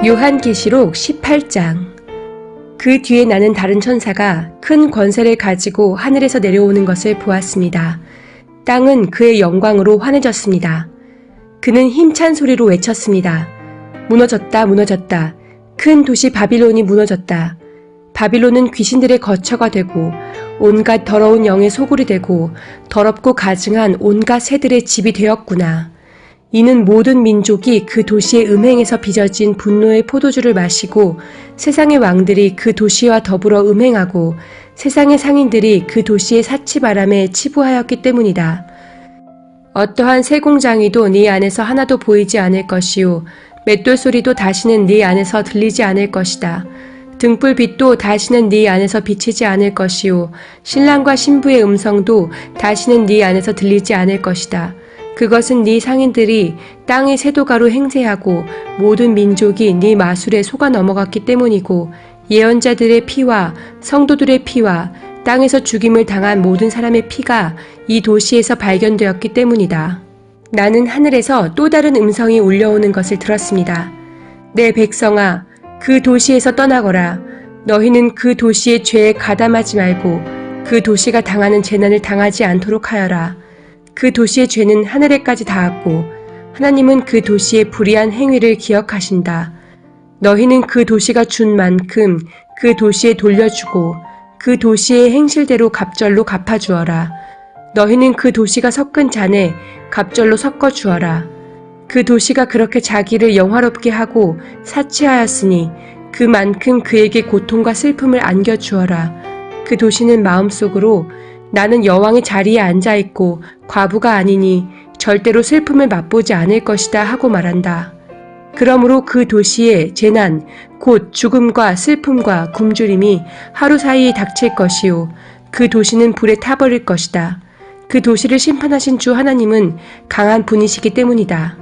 요한계시록 18장. 그 뒤에 나는 다른 천사가 큰 권세를 가지고 하늘에서 내려오는 것을 보았습니다. 땅은 그의 영광으로 환해졌습니다. 그는 힘찬 소리로 외쳤습니다. 무너졌다, 무너졌다. 큰 도시 바빌론이 무너졌다. 바빌론은 귀신들의 거처가 되고 온갖 더러운 영의 소굴이 되고 더럽고 가증한 온갖 새들의 집이 되었구나. 이는 모든 민족이 그 도시의 음행에서 빚어진 분노의 포도주를 마시고 세상의 왕들이 그 도시와 더불어 음행하고 세상의 상인들이 그 도시의 사치바람에 치부하였기 때문이다. 어떠한 세공장이도 네 안에서 하나도 보이지 않을 것이요 맷돌 소리도 다시는 네 안에서 들리지 않을 것이다. 등불빛도 다시는 네 안에서 비치지 않을 것이요 신랑과 신부의 음성도 다시는 네 안에서 들리지 않을 것이다. 그것은 네 상인들이 땅의 세도가로 행세하고 모든 민족이 네 마술에 속아 넘어갔기 때문이고 예언자들의 피와 성도들의 피와 땅에서 죽임을 당한 모든 사람의 피가 이 도시에서 발견되었기 때문이다. 나는 하늘에서 또 다른 음성이 울려오는 것을 들었습니다. 내 백성아, 그 도시에서 떠나거라. 너희는 그 도시의 죄에 가담하지 말고 그 도시가 당하는 재난을 당하지 않도록 하여라. 그 도시의 죄는 하늘에까지 닿았고 하나님은 그 도시의 불의한 행위를 기억하신다. 너희는 그 도시가 준 만큼 그 도시에 돌려주고 그 도시의 행실대로 갑절로 갚아주어라. 너희는 그 도시가 섞은 잔에 갑절로 섞어주어라. 그 도시가 그렇게 자기를 영화롭게 하고 사치하였으니 그만큼 그에게 고통과 슬픔을 안겨주어라. 그 도시는 마음속으로 나는 여왕의 자리에 앉아있고 과부가 아니니 절대로 슬픔을 맛보지 않을 것이다 하고 말한다. 그러므로 그 도시에 재난, 곧 죽음과 슬픔과 굶주림이 하루 사이에 닥칠 것이요 그 도시는 불에 타버릴 것이다. 그 도시를 심판하신 주 하나님은 강한 분이시기 때문이다.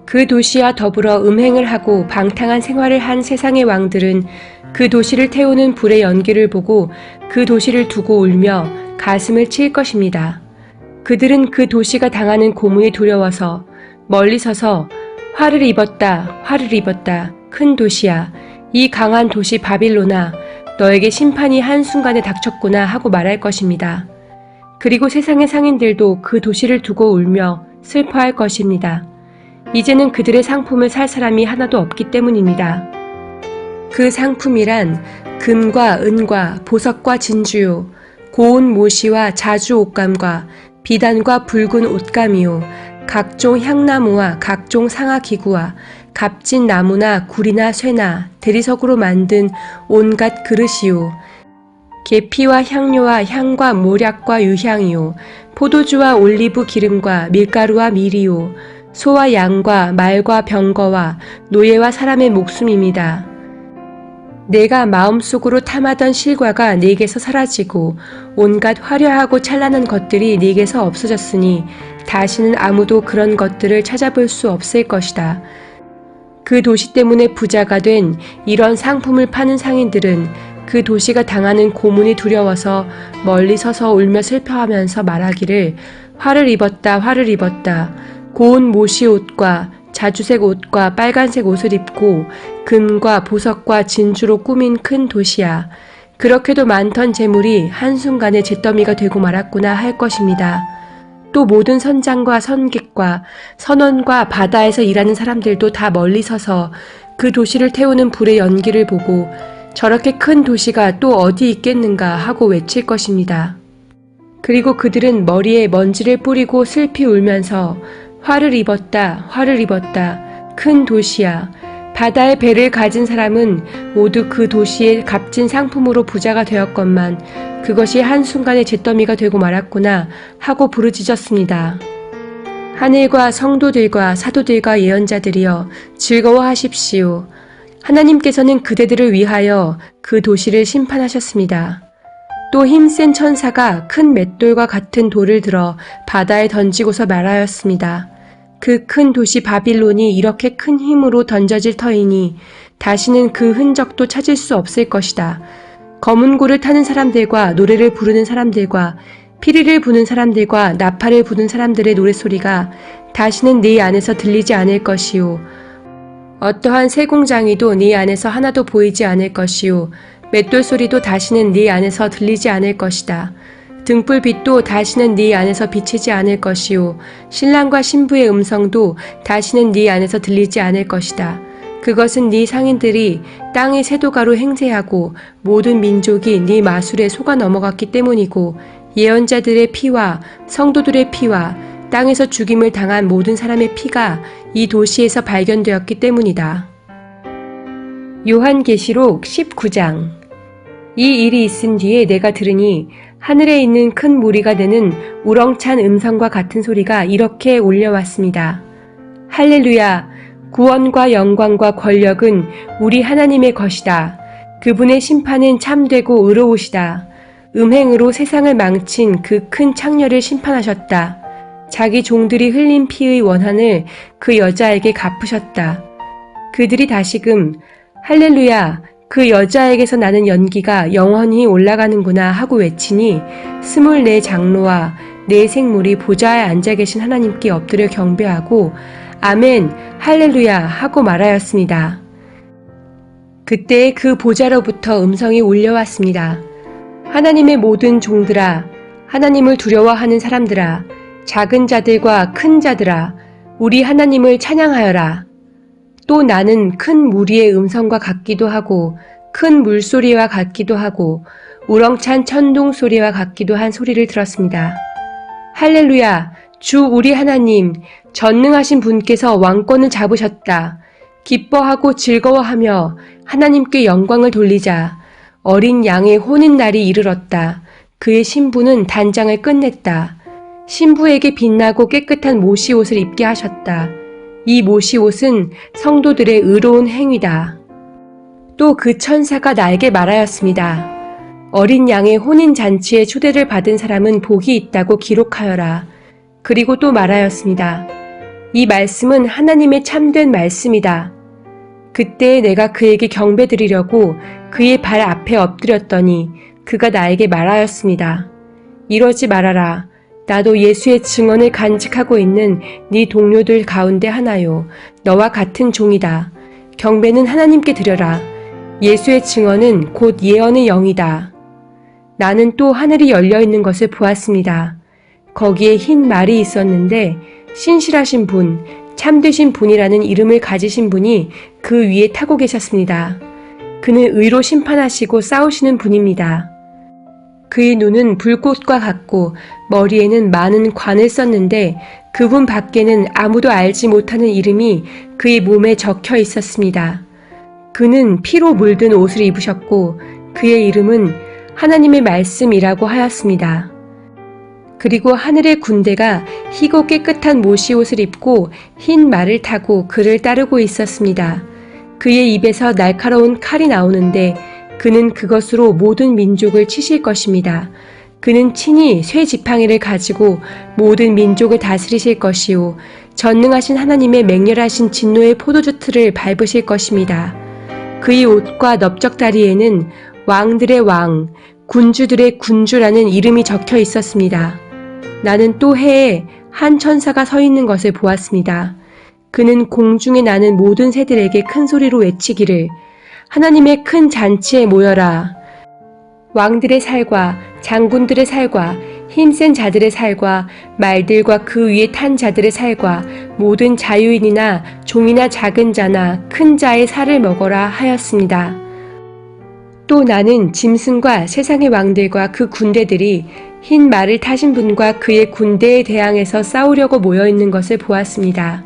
그 도시와 더불어 음행을 하고 방탕한 생활을 한 세상의 왕들은 그 도시를 태우는 불의 연기를 보고 그 도시를 두고 울며 가슴을 칠 것입니다. 그들은 그 도시가 당하는 고문이 두려워서 멀리 서서 화를 입었다, 화를 입었다, 큰 도시야, 이 강한 도시 바빌론아, 너에게 심판이 한순간에 닥쳤구나 하고 말할 것입니다. 그리고 세상의 상인들도 그 도시를 두고 울며 슬퍼할 것입니다. 이제는 그들의 상품을 살 사람이 하나도 없기 때문입니다. 그 상품이란 금과 은과 보석과 진주요, 고운 모시와 자주 옷감과 비단과 붉은 옷감이요, 각종 향나무와 각종 상아기구와 값진 나무나 구리나 쇠나 대리석으로 만든 온갖 그릇이요, 계피와 향료와 향과 모략과 유향이요, 포도주와 올리브 기름과 밀가루와 밀이요, 소와 양과 말과 병거와 노예와 사람의 목숨입니다. 내가 마음속으로 탐하던 실과가 네게서 사라지고 온갖 화려하고 찬란한 것들이 네게서 없어졌으니 다시는 아무도 그런 것들을 찾아볼 수 없을 것이다. 그 도시 때문에 부자가 된 이런 상품을 파는 상인들은 그 도시가 당하는 고문이 두려워서 멀리 서서 울며 슬퍼하면서 말하기를 화를 입었다, 화를 입었다. 고운 모시 옷과 자주색 옷과 빨간색 옷을 입고 금과 보석과 진주로 꾸민 큰 도시야. 그렇게도 많던 재물이 한순간에 잿더미가 되고 말았구나 할 것입니다. 또 모든 선장과 선객과 선원과 바다에서 일하는 사람들도 다 멀리 서서 그 도시를 태우는 불의 연기를 보고 저렇게 큰 도시가 또 어디 있겠는가 하고 외칠 것입니다. 그리고 그들은 머리에 먼지를 뿌리고 슬피 울면서 화를 입었다, 화를 입었다, 큰 도시야. 바다의 배를 가진 사람은 모두 그 도시의 값진 상품으로 부자가 되었건만 그것이 한순간에 잿더미가 되고 말았구나 하고 부르짖었습니다. 하늘과 성도들과 사도들과 예언자들이여 즐거워하십시오. 하나님께서는 그대들을 위하여 그 도시를 심판하셨습니다. 또 힘센 천사가 큰 맷돌과 같은 돌을 들어 바다에 던지고서 말하였습니다. 그 큰 도시 바빌론이 이렇게 큰 힘으로 던져질 터이니 다시는 그 흔적도 찾을 수 없을 것이다. 검은 고를 타는 사람들과 노래를 부르는 사람들과 피리를 부는 사람들과 나팔을 부는 사람들의 노랫소리가 다시는 네 안에서 들리지 않을 것이요 어떠한 새공장이도 네 안에서 하나도 보이지 않을 것이요 맷돌 소리도 다시는 네 안에서 들리지 않을 것이다. 등불빛도 다시는 네 안에서 비치지 않을 것이요 신랑과 신부의 음성도 다시는 네 안에서 들리지 않을 것이다. 그것은 네 상인들이 땅의 세도가로 행세하고 모든 민족이 네 마술에 속아 넘어갔기 때문이고 예언자들의 피와 성도들의 피와 땅에서 죽임을 당한 모든 사람의 피가 이 도시에서 발견되었기 때문이다. 요한계시록 19장. 이 일이 있은 뒤에 내가 들으니 하늘에 있는 큰 무리가 내는 우렁찬 음성과 같은 소리가 이렇게 올려왔습니다. 할렐루야! 구원과 영광과 권력은 우리 하나님의 것이다. 그분의 심판은 참되고 의로우시다. 음행으로 세상을 망친 그 큰 창녀를 심판하셨다. 자기 종들이 흘린 피의 원한을 그 여자에게 갚으셨다. 그들이 다시금 할렐루야! 그 여자에게서 나는 연기가 영원히 올라가는구나 하고 외치니 24 장로와 4 생물이 보좌에 앉아 계신 하나님께 엎드려 경배하고 아멘, 할렐루야 하고 말하였습니다. 그때 그 보좌로부터 음성이 울려왔습니다. 하나님의 모든 종들아, 하나님을 두려워하는 사람들아, 작은 자들과 큰 자들아, 우리 하나님을 찬양하여라. 또 나는 큰 무리의 음성과 같기도 하고 큰 물소리와 같기도 하고 우렁찬 천둥 소리와 같기도 한 소리를 들었습니다. 할렐루야! 주 우리 하나님, 전능하신 분께서 왕권을 잡으셨다. 기뻐하고 즐거워하며 하나님께 영광을 돌리자. 어린 양의 혼인날이 이르렀다. 그의 신부는 단장을 끝냈다. 신부에게 빛나고 깨끗한 모시옷을 입게 하셨다. 이 모시옷은 성도들의 의로운 행위다. 또 그 천사가 나에게 말하였습니다. 어린 양의 혼인잔치에 초대를 받은 사람은 복이 있다고 기록하여라. 그리고 또 말하였습니다. 이 말씀은 하나님의 참된 말씀이다. 그때 내가 그에게 경배드리려고 그의 발 앞에 엎드렸더니 그가 나에게 말하였습니다. 이러지 말아라. 나도 예수의 증언을 간직하고 있는 네 동료들 가운데 하나요. 너와 같은 종이다. 경배는 하나님께 드려라. 예수의 증언은 곧 예언의 영이다. 나는 또 하늘이 열려 있는 것을 보았습니다. 거기에 흰 말이 있었는데 신실하신 분, 참되신 분이라는 이름을 가지신 분이 그 위에 타고 계셨습니다. 그는 의로 심판하시고 싸우시는 분입니다. 그의 눈은 불꽃과 같고 머리에는 많은 관을 썼는데 그분 밖에는 아무도 알지 못하는 이름이 그의 몸에 적혀 있었습니다. 그는 피로 물든 옷을 입으셨고 그의 이름은 하나님의 말씀이라고 하였습니다. 그리고 하늘의 군대가 희고 깨끗한 모시옷을 입고 흰 말을 타고 그를 따르고 있었습니다. 그의 입에서 날카로운 칼이 나오는데 그는 그것으로 모든 민족을 치실 것입니다. 그는 친히 쇠 지팡이를 가지고 모든 민족을 다스리실 것이요 전능하신 하나님의 맹렬하신 진노의 포도주 틀을 밟으실 것입니다. 그의 옷과 넓적다리에는 왕들의 왕, 군주들의 군주라는 이름이 적혀 있었습니다. 나는 또 해에 한 천사가 서 있는 것을 보았습니다. 그는 공중에 나는 모든 새들에게 큰 소리로 외치기를 하나님의 큰 잔치에 모여라. 왕들의 살과 장군들의 살과 힘센 자들의 살과 말들과 그 위에 탄 자들의 살과 모든 자유인이나 종이나 작은 자나 큰 자의 살을 먹어라 하였습니다. 또 나는 짐승과 세상의 왕들과 그 군대들이 흰 말을 타신 분과 그의 군대에 대항해서 싸우려고 모여있는 것을 보았습니다.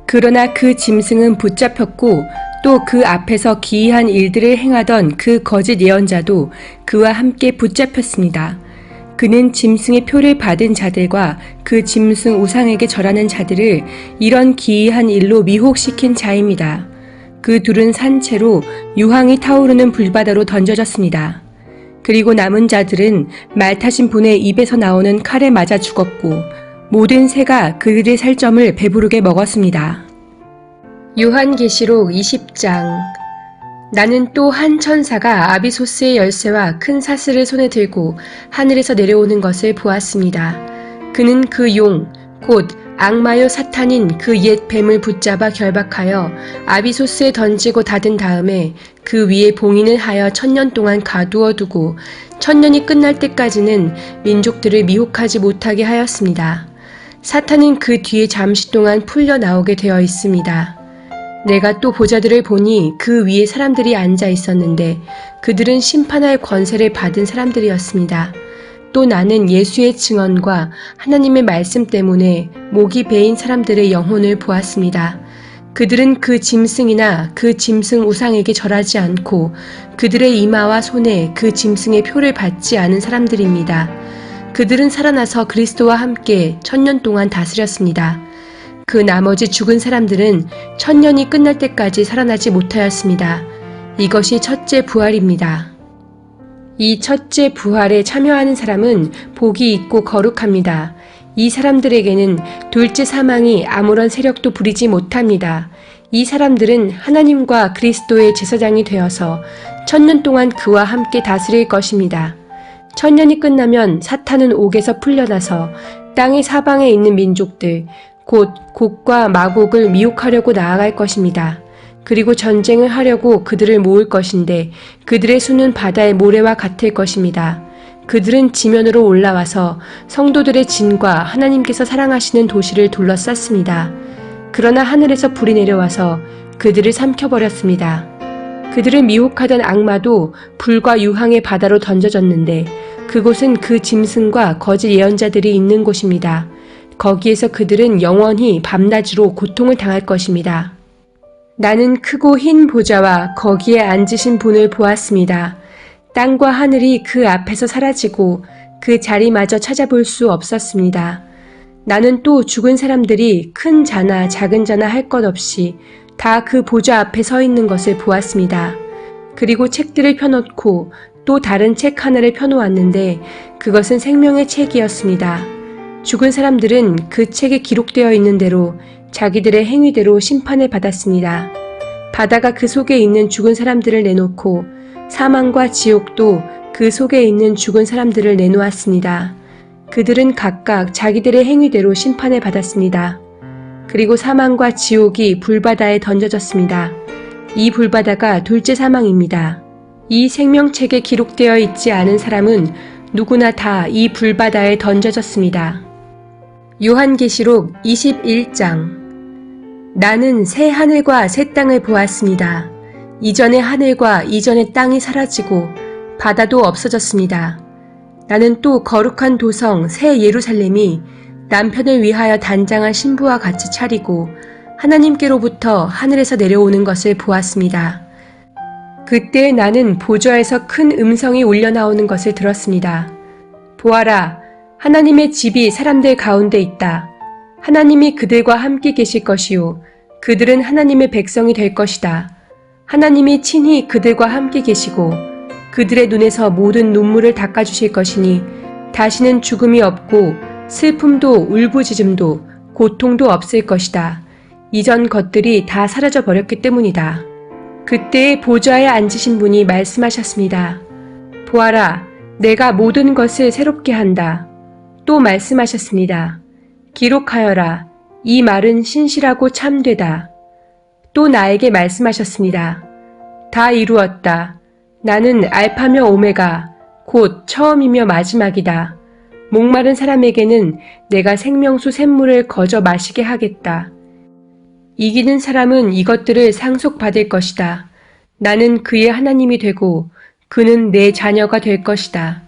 그러나 그 짐승은 붙잡혔고 또 그 앞에서 기이한 일들을 행하던 그 거짓 예언자도 그와 함께 붙잡혔습니다. 그는 짐승의 표를 받은 자들과 그 짐승 우상에게 절하는 자들을 이런 기이한 일로 미혹시킨 자입니다. 그 둘은 산채로 유황이 타오르는 불바다로 던져졌습니다. 그리고 남은 자들은 말 타신 분의 입에서 나오는 칼에 맞아 죽었고 모든 새가 그들의 살점을 배부르게 먹었습니다. 요한계시록 20장. 나는 또 한 천사가 아비소스의 열쇠와 큰 사슬을 손에 들고 하늘에서 내려오는 것을 보았습니다. 그는 그 용, 곧 악마요 사탄인 그 옛 뱀을 붙잡아 결박하여 아비소스에 던지고 닫은 다음에 그 위에 봉인을 하여 1000년 동안 가두어 두고 1000년이 끝날 때까지는 민족들을 미혹하지 못하게 하였습니다. 사탄은 그 뒤에 잠시 동안 풀려 나오게 되어 있습니다. 내가 또 보자들을 보니 그 위에 사람들이 앉아 있었는데 그들은 심판할 권세를 받은 사람들이었습니다. 또 나는 예수의 증언과 하나님의 말씀 때문에 목이 베인 사람들의 영혼을 보았습니다. 그들은 그 짐승이나 그 짐승 우상에게 절하지 않고 그들의 이마와 손에 그 짐승의 표를 받지 않은 사람들입니다. 그들은 살아나서 그리스도와 함께 1000년 동안 다스렸습니다. 그 나머지 죽은 사람들은 1000년이 끝날 때까지 살아나지 못하였습니다. 이것이 첫째 부활입니다. 이 첫째 부활에 참여하는 사람은 복이 있고 거룩합니다. 이 사람들에게는 둘째 사망이 아무런 세력도 부리지 못합니다. 이 사람들은 하나님과 그리스도의 제사장이 되어서 1000년 동안 그와 함께 다스릴 것입니다. 1000년이 끝나면 사탄은 옥에서 풀려나서 땅의 사방에 있는 민족들, 곧 곡과 마곡을 미혹하려고 나아갈 것입니다. 그리고 전쟁을 하려고 그들을 모을 것인데 그들의 수는 바다의 모래와 같을 것입니다. 그들은 지면으로 올라와서 성도들의 진과 하나님께서 사랑하시는 도시를 둘러쌌습니다. 그러나 하늘에서 불이 내려와서 그들을 삼켜버렸습니다. 그들을 미혹하던 악마도 불과 유황의 바다로 던져졌는데 그곳은 그 짐승과 거짓 예언자들이 있는 곳입니다. 거기에서 그들은 영원히 밤낮으로 고통을 당할 것입니다. 나는 크고 흰 보좌와 거기에 앉으신 분을 보았습니다. 땅과 하늘이 그 앞에서 사라지고 그 자리마저 찾아볼 수 없었습니다. 나는 또 죽은 사람들이 큰 자나 작은 자나 할 것 없이 다 그 보좌 앞에 서 있는 것을 보았습니다. 그리고 책들을 펴놓고 또 다른 책 하나를 펴놓았는데 그것은 생명의 책이었습니다. 죽은 사람들은 그 책에 기록되어 있는 대로 자기들의 행위대로 심판을 받았습니다. 바다가 그 속에 있는 죽은 사람들을 내놓고 사망과 지옥도 그 속에 있는 죽은 사람들을 내놓았습니다. 그들은 각각 자기들의 행위대로 심판을 받았습니다. 그리고 사망과 지옥이 불바다에 던져졌습니다. 이 불바다가 둘째 사망입니다. 이 생명책에 기록되어 있지 않은 사람은 누구나 다 이 불바다에 던져졌습니다. 요한계시록 21장. 나는 새 하늘과 새 땅을 보았습니다. 이전의 하늘과 이전의 땅이 사라지고 바다도 없어졌습니다. 나는 또 거룩한 도성 새 예루살렘이 남편을 위하여 단장한 신부와 같이 차리고 하나님께로부터 하늘에서 내려오는 것을 보았습니다. 그때 나는 보좌에서 큰 음성이 울려나오는 것을 들었습니다. 보아라, 하나님의 집이 사람들 가운데 있다. 하나님이 그들과 함께 계실 것이요. 그들은 하나님의 백성이 될 것이다. 하나님이 친히 그들과 함께 계시고 그들의 눈에서 모든 눈물을 닦아주실 것이니 다시는 죽음이 없고 슬픔도 울부짖음도 고통도 없을 것이다. 이전 것들이 다 사라져 버렸기 때문이다. 그때의 보좌에 앉으신 분이 말씀하셨습니다. 보아라, 내가 모든 것을 새롭게 한다. 또 말씀하셨습니다. 기록하여라. 이 말은 신실하고 참되다. 또 나에게 말씀하셨습니다. 다 이루었다. 나는 알파며 오메가, 곧 처음이며 마지막이다. 목마른 사람에게는 내가 생명수 샘물을 거저 마시게 하겠다. 이기는 사람은 이것들을 상속받을 것이다. 나는 그의 하나님이 되고 그는 내 자녀가 될 것이다.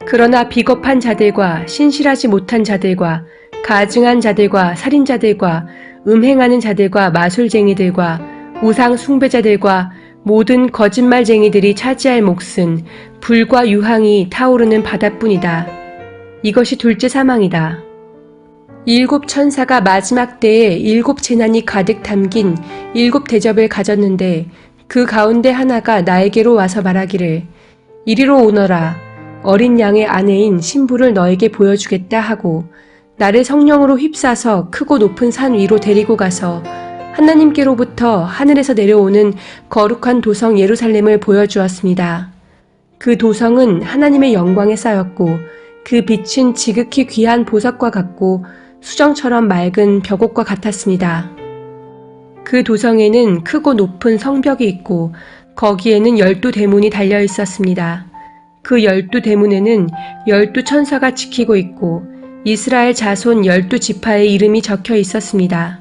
그러나 비겁한 자들과 신실하지 못한 자들과 가증한 자들과 살인자들과 음행하는 자들과 마술쟁이들과 우상 숭배자들과 모든 거짓말쟁이들이 차지할 몫은 불과 유황이 타오르는 바다뿐이다. 이것이 둘째 사망이다. 7 천사가 마지막 때에 7 재난이 가득 담긴 7 대접을 가졌는데 그 가운데 하나가 나에게로 와서 말하기를 이리로 오너라. 어린 양의 아내인 신부를 너에게 보여주겠다 하고 나를 성령으로 휩싸서 크고 높은 산 위로 데리고 가서 하나님께로부터 하늘에서 내려오는 거룩한 도성 예루살렘을 보여주었습니다. 그 도성은 하나님의 영광에 쌓였고 그 빛은 지극히 귀한 보석과 같고 수정처럼 맑은 벽옥과 같았습니다. 그 도성에는 크고 높은 성벽이 있고 거기에는 12대문이 달려 있었습니다. 그 12대문에는 12천사가 지키고 있고 이스라엘 자손 12지파의 이름이 적혀 있었습니다.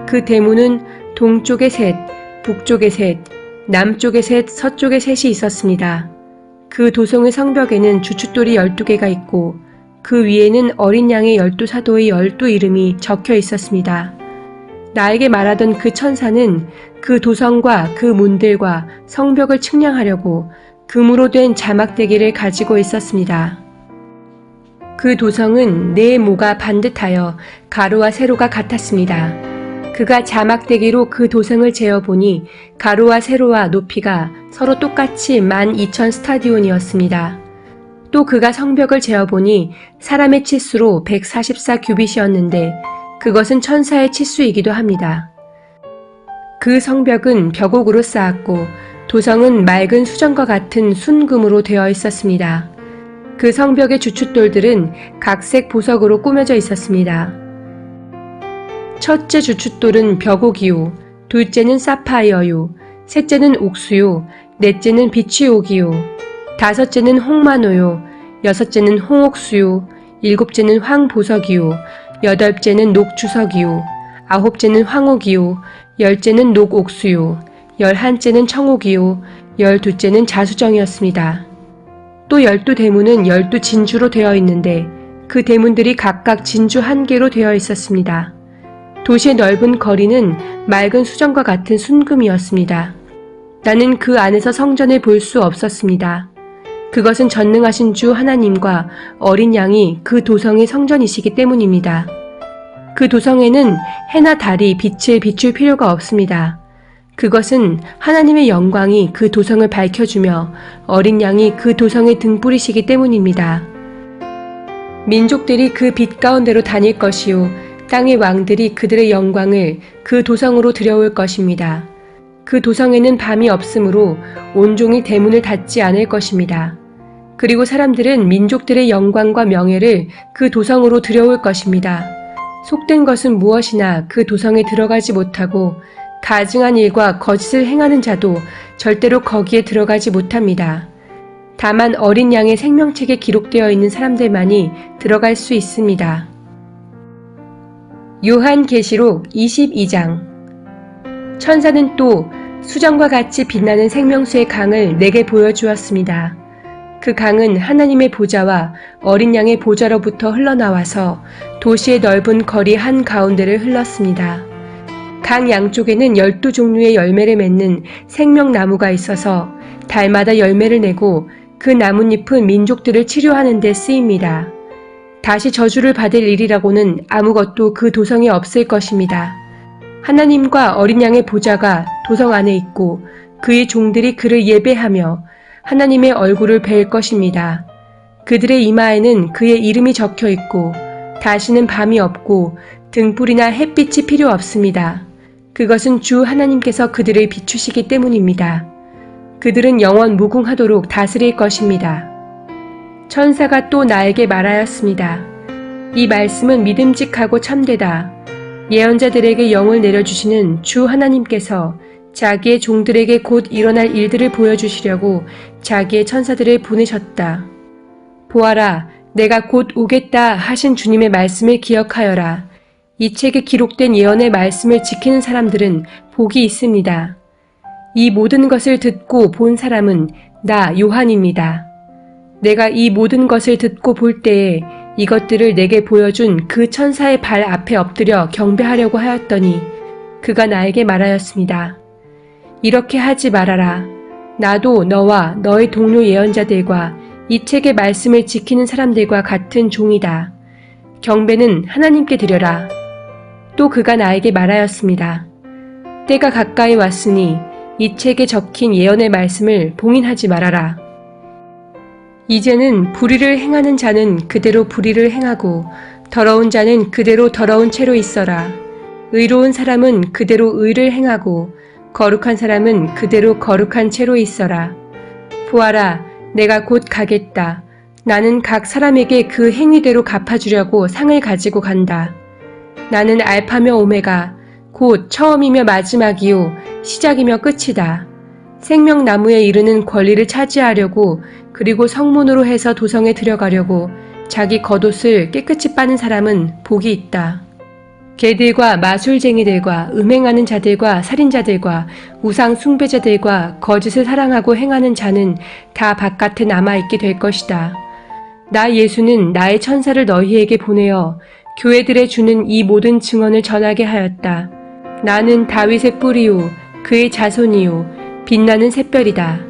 그 대문은 동쪽에 셋, 북쪽에 셋, 남쪽에 셋, 서쪽에 셋이 있었습니다. 그 도성의 성벽에는 주춧돌이 12개가 있고 그 위에는 어린 양의 12사도의 12 이름이 적혀 있었습니다. 나에게 말하던 그 천사는 그 도성과 그 문들과 성벽을 측량하려고 금으로 된 자막대기를 가지고 있었습니다. 그 도성은 네 모가 반듯하여 가로와 세로가 같았습니다. 그가 자막대기로 그 도성을 재어보니 가로와 세로와 높이가 서로 똑같이 12,000 스타디온이었습니다. 또 그가 성벽을 재어보니 사람의 치수로 144 규빗이었는데 그것은 천사의 치수이기도 합니다. 그 성벽은 벽옥으로 쌓았고 도성은 맑은 수정과 같은 순금으로 되어 있었습니다. 그 성벽의 주춧돌들은 각색 보석으로 꾸며져 있었습니다. 첫째 주춧돌은 벽옥이요, 둘째는 사파이어요, 셋째는 옥수요, 넷째는 비취옥이요, 다섯째는 홍마노요, 여섯째는 홍옥수요, 일곱째는 황보석이요, 여덟째는 녹주석이요, 아홉째는 황옥이요, 열째는 녹옥수요, 열한째는 청옥이요, 열두째는 자수정이었습니다. 또 12대문은 12진주로 되어 있는데 그 대문들이 각각 진주 1개로 되어 있었습니다. 도시의 넓은 거리는 맑은 수정과 같은 순금이었습니다. 나는 그 안에서 성전을 볼 수 없었습니다. 그것은 전능하신 주 하나님과 어린 양이 그 도성의 성전이시기 때문입니다. 그 도성에는 해나 달이 빛을 비출 필요가 없습니다. 그것은 하나님의 영광이 그 도성을 밝혀주며 어린 양이 그 등불이시기 등불이시기 때문입니다. 민족들이 그 빛 가운데로 다닐 것이요 땅의 왕들이 그들의 영광을 그 도성으로 들여올 것입니다. 그 도성에는 밤이 없으므로 온종일 대문을 닫지 않을 것입니다. 그리고 사람들은 민족들의 영광과 명예를 그 도성으로 들여올 것입니다. 속된 것은 무엇이나 그 도성에 들어가지 못하고 가증한 일과 거짓을 행하는 자도 절대로 거기에 들어가지 못합니다. 다만 어린 양의 생명책에 기록되어 있는 사람들만이 들어갈 수 있습니다. 요한계시록 22장. 천사는 또 수정과 같이 빛나는 생명수의 강을 내게 보여주었습니다. 그 강은 하나님의 보좌와 어린 양의 보좌로부터 흘러나와서 도시의 넓은 거리 한가운데를 흘렀습니다. 강 양쪽에는 12종류의 열매를 맺는 생명나무가 있어서 달마다 열매를 내고 그 나뭇잎은 민족들을 치료하는 데 쓰입니다. 다시 저주를 받을 일이라고는 아무것도 그 도성에 없을 것입니다. 하나님과 어린 양의 보좌가 도성 안에 있고 그의 종들이 그를 예배하며 하나님의 얼굴을 뵐 것입니다. 그들의 이마에는 그의 이름이 적혀 있고 다시는 밤이 없고 등불이나 햇빛이 필요 없습니다. 그것은 주 하나님께서 그들을 비추시기 때문입니다. 그들은 영원 무궁하도록 다스릴 것입니다. 천사가 또 나에게 말하였습니다. 이 말씀은 믿음직하고 참되다. 예언자들에게 영을 내려주시는 주 하나님께서 자기의 종들에게 곧 일어날 일들을 보여주시려고 자기의 천사들을 보내셨다. 보아라, 내가 곧 오겠다 하신 주님의 말씀을 기억하여라. 이 책에 기록된 예언의 말씀을 지키는 사람들은 복이 있습니다. 이 모든 것을 듣고 본 사람은 나 요한입니다. 내가 이 모든 것을 듣고 볼 때에 이것들을 내게 보여준 그 천사의 발 앞에 엎드려 경배하려고 하였더니 그가 나에게 말하였습니다. 이렇게 하지 말아라. 나도 너와 너의 동료 예언자들과 이 책의 말씀을 지키는 사람들과 같은 종이다. 경배는 하나님께 드려라. 또 그가 나에게 말하였습니다. 때가 가까이 왔으니 이 책에 적힌 예언의 말씀을 봉인하지 말아라. 이제는 불의를 행하는 자는 그대로 불의를 행하고 더러운 자는 그대로 더러운 채로 있어라. 의로운 사람은 그대로 의를 행하고 거룩한 사람은 그대로 거룩한 채로 있어라. 보아라, 내가 곧 가겠다. 나는 각 사람에게 그 행위대로 갚아주려고 상을 가지고 간다. 나는 알파며 오메가, 곧 처음이며 마지막이요 시작이며 끝이다. 생명나무에 이르는 권리를 차지하려고 그리고 성문으로 해서 도성에 들어가려고 자기 겉옷을 깨끗이 빠는 사람은 복이 있다. 개들과 마술쟁이들과 음행하는 자들과 살인자들과 우상 숭배자들과 거짓을 사랑하고 행하는 자는 다 바깥에 남아있게 될 것이다. 나 예수는 나의 천사를 너희에게 보내어 교회들에 주는 이 모든 증언을 전하게 하였다. 나는 다윗의 뿌리요 그의 자손이요 빛나는 샛별이다.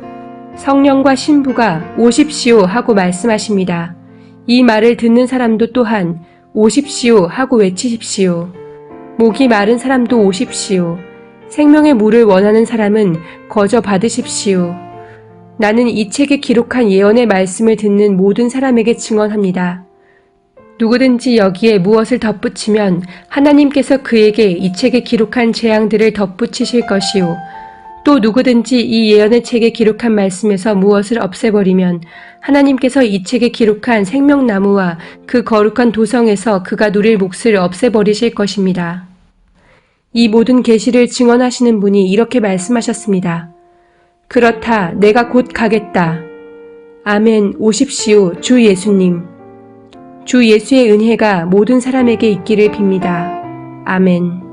성령과 신부가 오십시오 하고 말씀하십니다. 이 말을 듣는 사람도 또한 오십시오 하고 외치십시오. 목이 마른 사람도 오십시오. 생명의 물을 원하는 사람은 거저 받으십시오. 나는 이 책에 기록한 예언의 말씀을 듣는 모든 사람에게 증언합니다. 누구든지 여기에 무엇을 덧붙이면 하나님께서 그에게 이 책에 기록한 재앙들을 덧붙이실 것이요. 또 누구든지 이 예언의 책에 기록한 말씀에서 무엇을 없애버리면 하나님께서 이 책에 기록한 생명나무와 그 거룩한 도성에서 그가 누릴 몫을 없애버리실 것입니다. 이 모든 계시를 증언하시는 분이 이렇게 말씀하셨습니다. 그렇다, 내가 곧 가겠다. 아멘, 오십시오, 주 예수님. 주 예수의 은혜가 모든 사람에게 있기를 빕니다. 아멘.